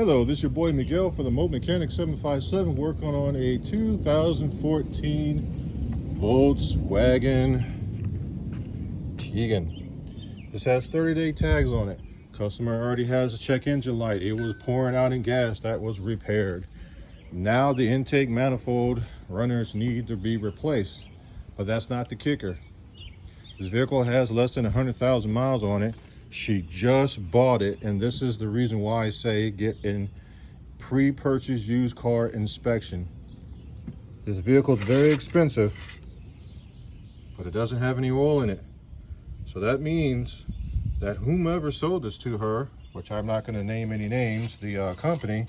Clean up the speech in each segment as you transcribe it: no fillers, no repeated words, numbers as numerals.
Hello, this is your boy Miguel for the Mobile Mechanic 757, working on a 2014 Volkswagen Tiguan. This has 30-day tags on it. Customer already has a check engine light. It was pouring out in gas. That was repaired. Now the intake manifold runners need to be replaced, but that's not the kicker. This vehicle has less than 100,000 miles on it. She just bought it, and this is the reason why I say get in pre-purchase used car inspection. This vehicle is very expensive, but it doesn't have any oil in it. So that means that whomever sold this to her, which I'm not going to name any names, the company,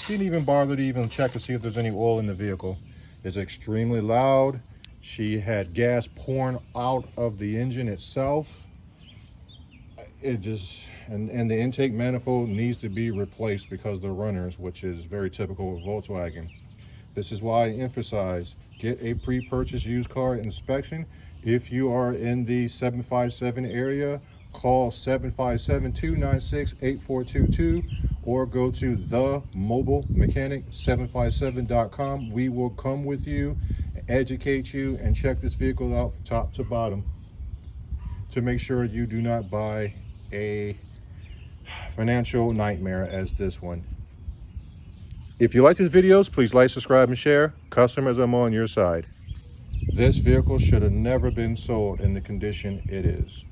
didn't even bother to even check to see if there's any oil in the vehicle. It's extremely loud. She had gas pouring out of the engine itself. It just, and the intake manifold needs to be replaced because they're runners, which is very typical with Volkswagen. This is why I emphasize, get a pre-purchase used car inspection. If you are in the 757 area, call 757-296-8422 or go to the mobilemechanic757.com. We will come with you, educate you, and check this vehicle out from top to bottom to make sure you do not buy a financial nightmare as this one. If you like these videos, please like, subscribe, and share. Customers, I'm on your side. This vehicle should have never been sold in the condition it is.